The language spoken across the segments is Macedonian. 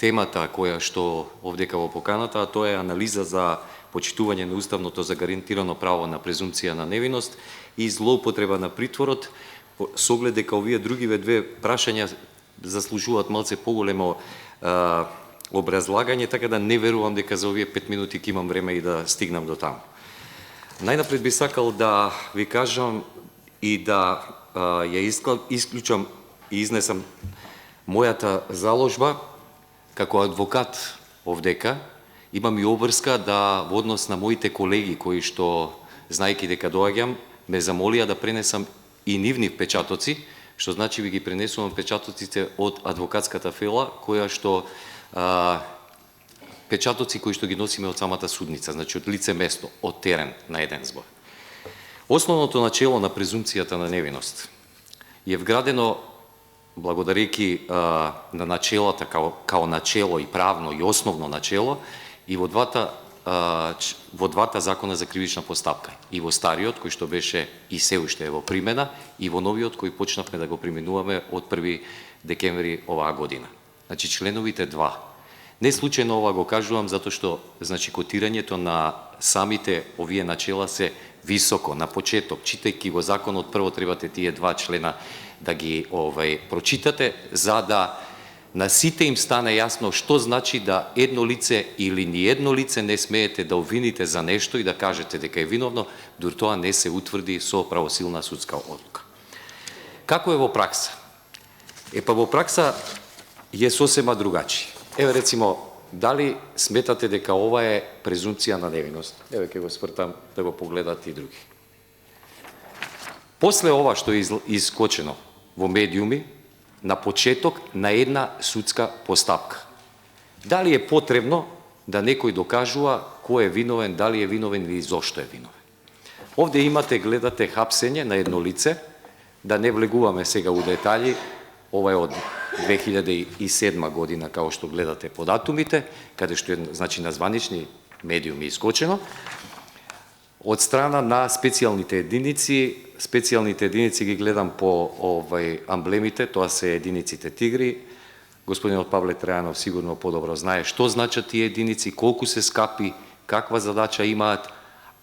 темата која што овдека во поканата, а тоа е анализа за почитување на уставното загарантирано право на презумпција на невиност и злоупотреба на притворот, со оглед дека овие другиве две прашања заслужуваат малце поголемо образлагање, така да не верувам дека за овие 5 минути ќе имам време и да стигнам до таму. Најнапред би сакал да ви кажам и да ја исклучам и изнесам мојата заложба како адвокат овдека. Имам и обврска да во однос на моите колеги кои што, знаеки дека доаѓам, ме замолија да пренесам и нивни впечатоци, што значи ви ги пренесувам впечатоците од адвокатската фела, која што печатоци кои што ги носиме од самата судница, значи од лице место, од терен на еден збор. Основното начело на презумпцијата на невиност е вградено благодарејќи на начелата као начело и правно и основно начело и во двата закона за кривична постапка, и во стариот кој што беше и се уште е во примена, и во новиот кој почнавме да го применуваме од 1 декември оваа година. Значи членовите 2. Не случајно ова го кажувам затоа што значи котирањето на самите овие начела се високо на почеток. Читајќи го законот, прво требате тие 2 члена да ги прочитате, за да на сите им стане јасно што значи да едно лице или ни едно лице не смеете да обвините за нешто и да кажете дека е виновно, дури тоа не се утврди со правосилна судска одлука. Како е во пракса? Во пракса е сосема другачи. Рецимо, дали сметате дека ова е презумпција на невиност? Ќе го свртам да го погледат и други. После ова што е искочено во медиуми, на почеток на една судска постапка. Дали е потребно да некој докажува кој е виновен, дали е виновен или зошто е виновен? Овде имате, гледате хапсење на едно лице, да не влегуваме сега у детали, ова е од 2007 година, као што гледате по датумите, каде што е значи на званични медиуми искочено, од страна на специјалните единици ги гледам по амблемите, тоа се единиците тигри. Господинот Павле Трајанов сигурно подобро знае што значат тие единици, колку се скапи, каква задача имаат,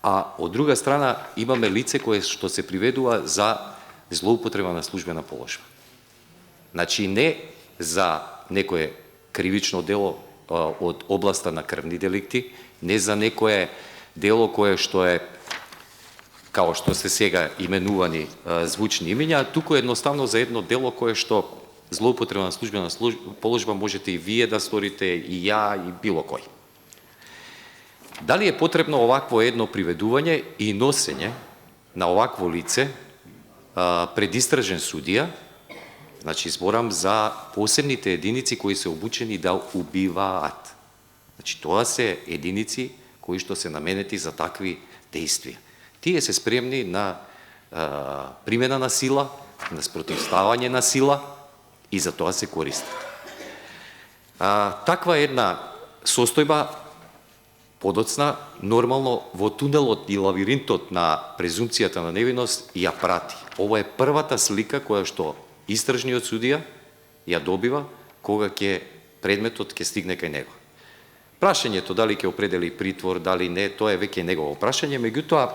а од друга страна имаме лице кое што се приведува за злоупотреба на службена положба. Значи не за некое кривично дело од областа на крвни деликти, не за некое дело кое што е, као што се сега именувани звучни имиња, туку едноставно за едно дело кое што злоупотреба на службена положба можете и вие да сторите, и ја, и било кој. Дали е потребно овакво едно приведување и носење на овакво лице пред истражен судија? Значи, зборам за посебните единици кои се обучени да убиваат. Значи, тоа се единици кои што се наменети за такви действија. Тие се спремни на примена на сила, на спротивставање на сила и за тоа се користат. Таква една состојба подоцна, нормално во тунелот и лавиринтот на презумпцијата на невиност ја прати. Ова е првата слика која што истражниот судија ја добива кога предметот ќе стигне кај него. Прашањето дали ќе определи притвор, дали не, тоа е веќе негово прашање, меѓутоа,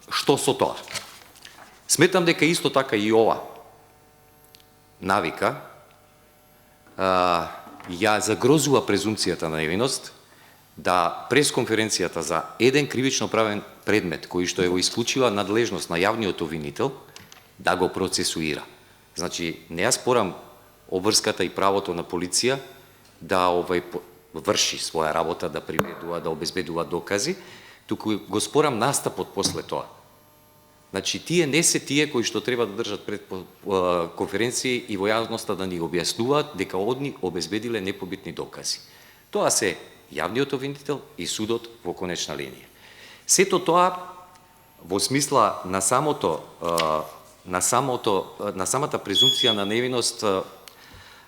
што со тоа? Сметам дека исто така и ова навика ја загрозува презумпцијата на невиност да през конференцијата за еден кривично правен предмет, кој што е во исклучива надлежност на јавниот обвинител, да го процесуира. Значи, не ја спорам обврската и правото на полиција да врши своја работа, да приведува, да обезбедува докази, туку го спорам настапот после тоа. Значи, тие не се тие кои што треба да држат пред конференции и во јавноста да ни објаснуваат дека одни обезбедиле непобитни докази. Тоа се јавниот обвинител и судот во конечна линија. Сето тоа во смисла на самата презумпција на невиност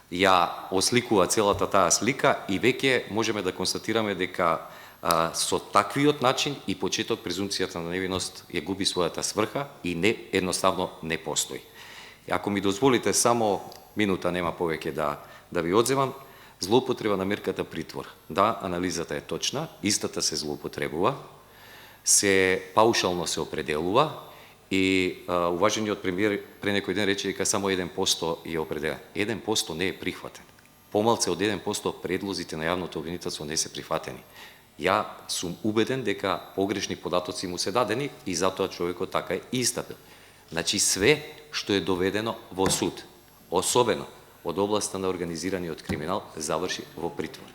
ја осликува целата таа слика и веќе можеме да констатираме дека со таквиот начин и почеток презумпцијата на невиност ја губи својата сврха и едноставно не постои. Ако ми дозволите само минута, нема повеќе да Да ви одземам злоупотреба на мерката притвор. Да, анализата е точна, истата се злоупотребува, се паушално се определува и уважениот премиер пре некој ден рече дека само 1% е определен. 1% не е прихватен. Помалце од 1% предлозите на јавното обвинителство не се прифатени. Ја сум убеден дека погрешни податоци му се дадени и затоа човекот така е истапил. Значи све што е доведено во суд, особено од областта на организираниот криминал, заврши во притвор.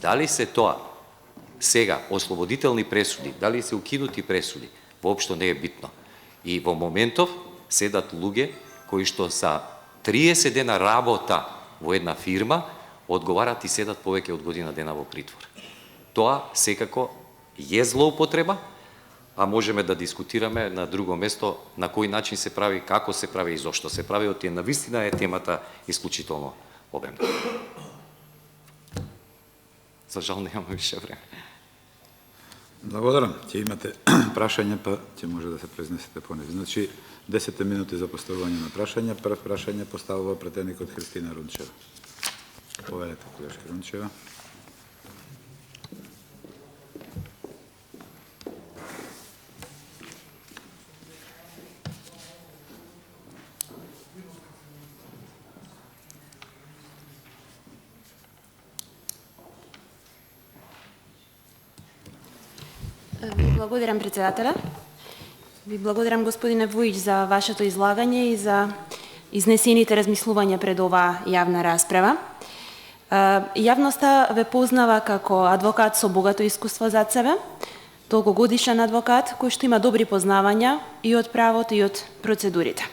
Дали се тоа сега ослободителни пресуди, дали се укинути пресуди, воопшто не е битно. И во моментов седат луѓе кои што са 30 дена работа во една фирма, одговарат и седат повеќе од година дена во притвор. Тоа секако е злоупотреба, а можеме да дискутираме на друго место на кој начин се прави, како се прави и зошто се прави, од тие навистина е темата исклучително обемна. За жал немаме више време. Благодарам. Ќе имате прашање, па ќе може да се произнесете по него. Значи, 10 минути за поставување на прашања. Прв прашање поставува претеникот Христина Рунчева. Повелете, колешка Рунчева. Ви благодарам, председателя. Ви благодарам, господине Вуич, за вашето излагање и за изнесените размислувања пред оваа јавна расправа. Јавноста ве познава како адвокат со богато искуство зад себе, долгогодишен адвокат кој што има добри познавања и од правото и од процедурите.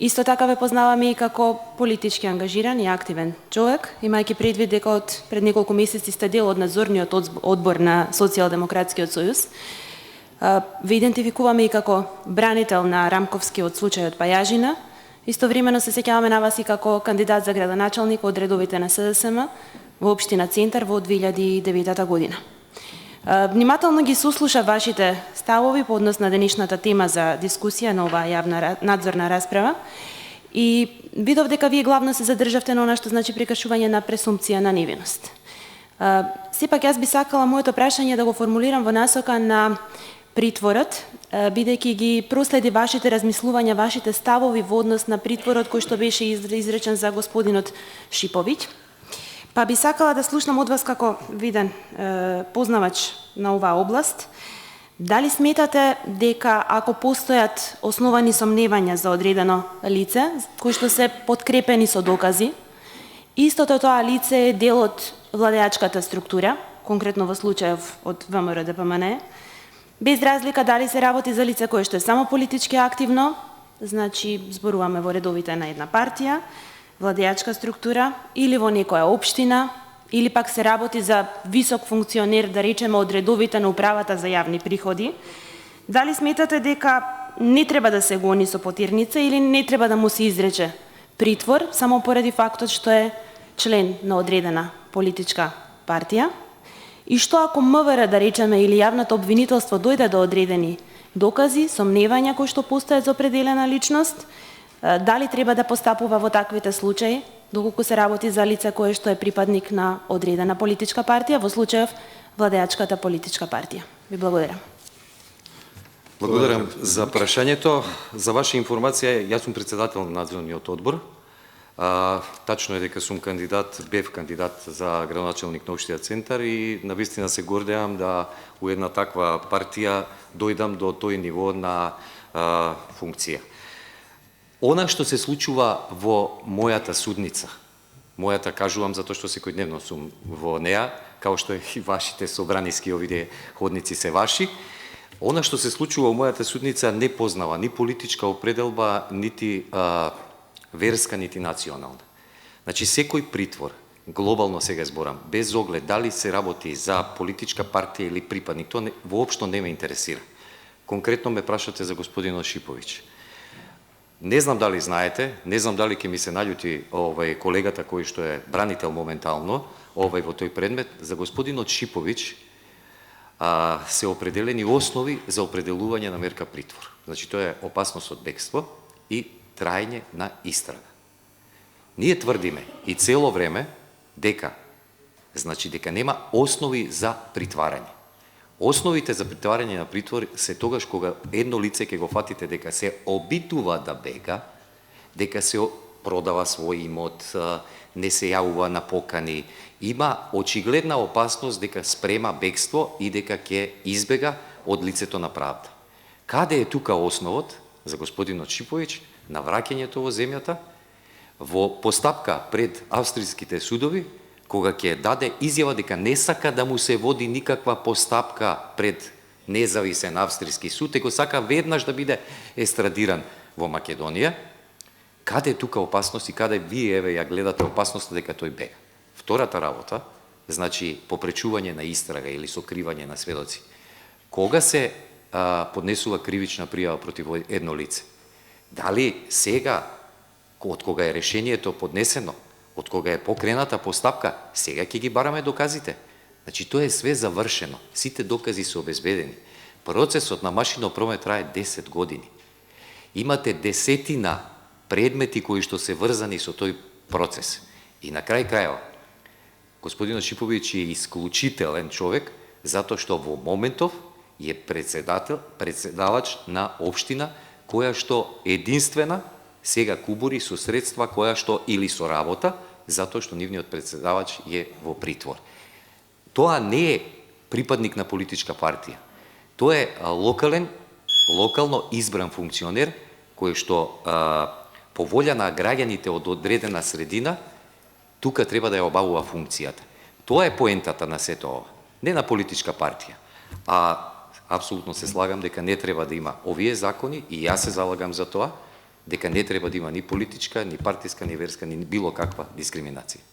Исто така ве познаваме и како политички ангажиран и активен човек, имајќи предвид дека од пред неколку месеци сте дел од надзорниот одбор на Социјалдемократскиот сојуз. Ве идентификуваме и како бранител на Рамковскиот случај од Пајажина. Истовремено се сеќаваме на вас и како кандидат за градоначалник од редовите на СДСМ во општина Центар во 2009 година. Внимателно ги сослуша вашите ставови по однос на денешната тема за дискусија на оваа јавна надзорна расправа и видов дека вие главно се задржавте на она што значи прекршување на пресумпција на невиност. Сепак јас би сакала моето прашање да го формулирам во насока на притворот, бидејќи ги проследи вашите размислувања, вашите ставови во однос на притворот кој што беше изречен за господинот Шиповиќ. Па би сакала да слушнам од вас како виден познавач на оваа област, дали сметате дека ако постојат основани сомневања за одредено лице, кои што се подкрепени со докази, истото тоа лице е дел од владеачката структура, конкретно во случајов од ВМРО ДПМН, без разлика дали се работи за лице кое што е само политички активно, значи зборуваме во редовите на една партија, владеачка структура, или во некоја општина, или пак се работи за висок функционер, да речеме од редовите на управата за јавни приходи, дали сметате дека не треба да се гони со потирница или не треба да му се изрече притвор, само поради фактот што е член на одредена политичка партија? И што ако МВР, да речеме, или јавното обвинителство дојде до одредени докази, сомневања кои што постојат за определена личност, дали треба да постапува во таквите случаи, доколку се работи за лице кое што е припадник на одредена политичка партија, во случајов владеачката политичка партија? Ви благодарам. Благодарам за прашањето. За ваша информација, јас сум председател на надзорниот одбор. Тачно е дека сум кандидат, бев кандидат за градоначалник на општина Центар и навистина се гордеам да у една таква партија дојдам до тој ниво на функција. Она што се случува во мојата судница, мојата кажувам затоа што секојдневно сум во неа, као што и вашите собраниски овие ходници се ваши, она што се случува во мојата судница не познава ни политичка определба, нити верска, нити национална. Значи, секој притвор, глобално сега зборам, без оглед дали се работи за политичка партија или припадник, тоа воопшто не ме интересира. Конкретно ме прашате за господинот Шиповиќ. Не знам дали знаете, не знам дали ќе ми се наљути колегата кој што е бранител моментално во тој предмет, за господинот Шиповиќ се определени основи за определување на мерка притвор. Значи, тоа е опасност од бегство и трајње на истрага. Ние тврдиме и цело време дека нема основи за притварање. Основите за притварање на притвор се тогаш кога едно лице ќе го фатите дека се обидува да бега, дека се продава свој имот, не се јавува на покани, има очигледна опасност дека спрема бегство и дека ќе избега од лицето на правда. Каде е тука основот за господинот Шиповиќ на враќањето во земјата? Во постапка пред австријските судови, кога ќе даде изјава дека не сака да му се води никаква постапка пред независен австријски суд, го сака веднаш да биде естрадиран во Македонија, каде е тука опасност и каде вие еве ја гледате опасноста дека тој бега? Втората работа, значи попречување на истрага или сокривање на сведоци. Кога се поднесува кривична пријава против едно лице? Дали сега, од кога е решението поднесено, од кога е покрената постапка, сега ќе ги бараме доказите? Значи, тоа е све завршено. Сите докази се обезбедени. Процесот на машино промет трае 10 години. Имате десетина предмети кои што се врзани со тој процес. И на крај крајава, господинот Шиповиќ е исклучителен човек, затоа што во моментов е председавач на општина, која што единствена сега кубури со средства која што или со работа, затоа што нивниот председавач е во притвор. Тоа не е припадник на политичка партија. Тоа е локално избран функционер, кој што по волја на граѓаните од одредена средина, тука треба да ја обавува функцијата. Тоа е поентата на сето ова, не на политичка партија. Апсолутно се слагам дека не треба да има овие закони и јас се залагам за тоа, дека не треба да има ни политичка, ни партиска, ни верска, ни било каква дискриминација.